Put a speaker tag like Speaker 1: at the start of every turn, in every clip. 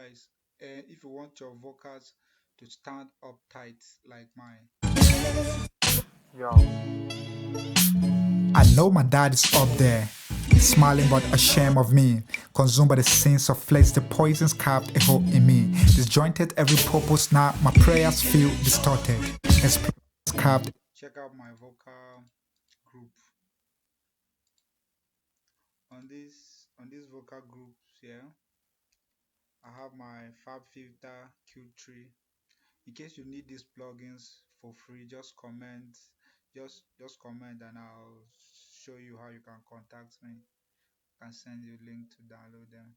Speaker 1: guys. And if you want your vocals to stand up tight like mine.
Speaker 2: Yo.
Speaker 3: I know my dad is up there, smiling but ashamed of me, consumed by the sins of flesh, the poisons carved a hole in me. Disjointed every purpose now, my prayers feel distorted. As carved.
Speaker 1: Check out my vocal group. On this vocal groups here, I have my Fab Filter Q3. In case you need these plugins for free, just comment, just comment, and I'll show you how you can contact me. I can send you a link to download them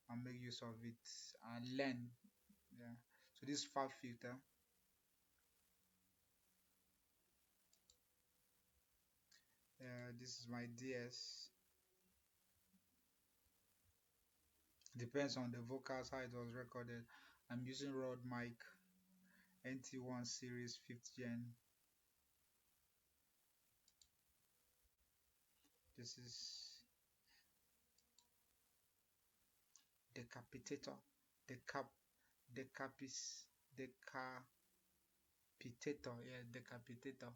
Speaker 1: and make use of it and learn. Yeah. So this Fab Filter, this is my DS. Depends on the vocals how it was recorded. I'm using Rode mic NT1 series 5th gen. This is decapitator, decapitator, yeah, decapitator.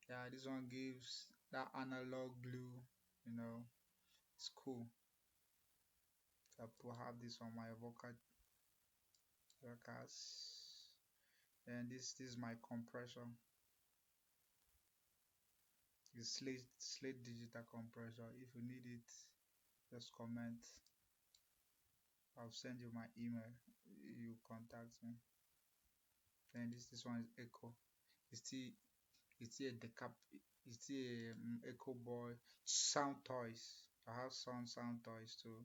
Speaker 1: Yeah, this one gives that analog glue, it's cool. So I have this on my vocals, and this is my compressor. It's slate digital compressor. If you need it, just comment. I'll send you my email. You contact me. And this one is Echo. It's still a decap. It's still a Echo Boy sound toys. I have sound toys too.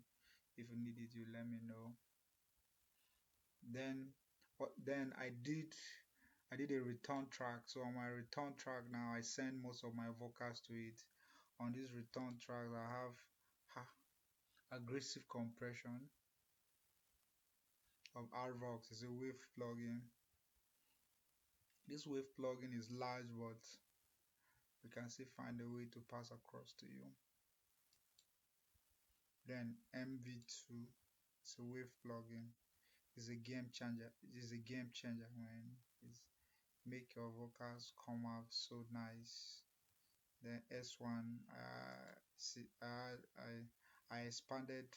Speaker 1: If you need it, you let me know. Then I did a return track. So on my return track now, I send most of my vocals to it. On this return track, I have aggressive compression of R-Vox. It's a wave plugin. This wave plugin is large, but we can still find a way to pass across to you. Then MV2, it's a wave plugin. It's a game changer. It is a game changer, man. It's make your vocals come out so nice. Then S1, I expanded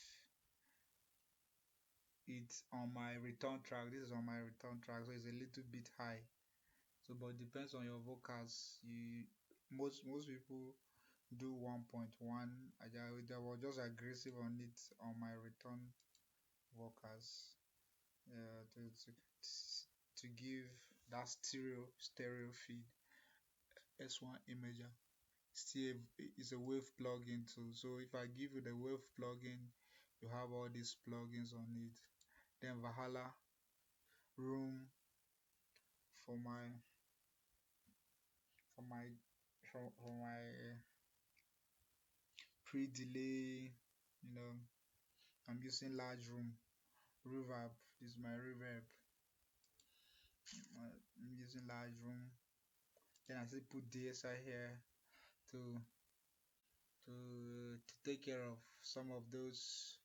Speaker 1: it on my return track. This is on my return track, so it's a little bit high. So, but it depends on your vocals. Most people do 1.1. I was just aggressive on it on my return vocals. To give that stereo feed. S1 imager still is a wave plugin too. So if I give you the wave plugin, you have all these plugins on it. Then Valhalla room for my pre-delay. I'm using large room reverb. This is my reverb. I'm using large room. Then I still put DSI here to take care of some of those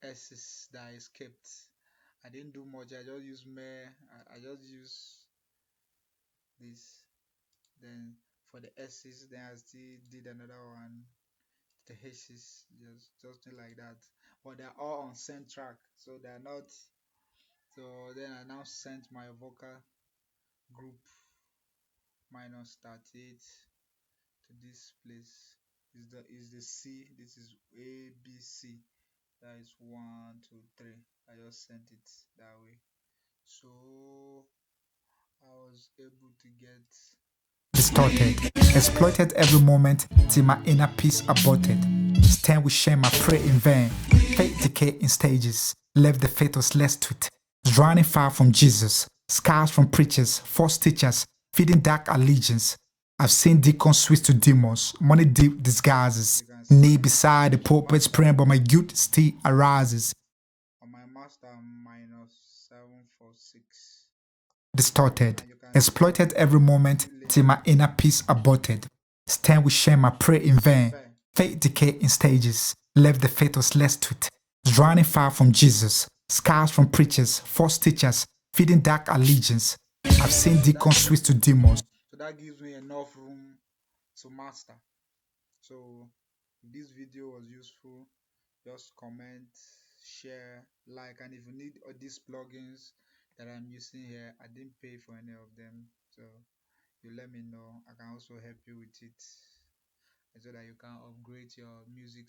Speaker 1: S's that I skipped. I didn't do much. I just use I just use this. Then for the S's, then I still did another one. The H's, just like that. But they're all on send track, so they're not. So then I now sent my vocal group minus 38 to this place. Is the C. This is A B C. That is 1 2 3. I just sent it that way. So I was able to get
Speaker 3: Distorted, exploited every moment till my inner peace aborted. Stand with shame, I pray in vain. Fate decay in stages, left the fetus less tweet. Drowning far from Jesus, scars from preachers, false teachers, feeding dark allegiance. I've seen deacons switch to demons, money deep disguises. Knee beside the pulpits praying, but my youth still arises.
Speaker 1: On my master minus 746.
Speaker 3: Distorted, exploited every moment till my inner peace aborted. Stand with shame, I pray in vain. Fate decay in stages, left the fetus less tweet. Running far from Jesus, scars from preachers, false teachers, feeding dark allegiance. I've seen
Speaker 1: So that
Speaker 3: deacons
Speaker 1: gives
Speaker 3: switch to demons.
Speaker 1: so that gives me enough room to master. So if this video was useful, just comment, share, like, and if you need all these plugins that I'm using here, I didn't pay for any of them, so you let me know. I can also help you with it so that you can upgrade your music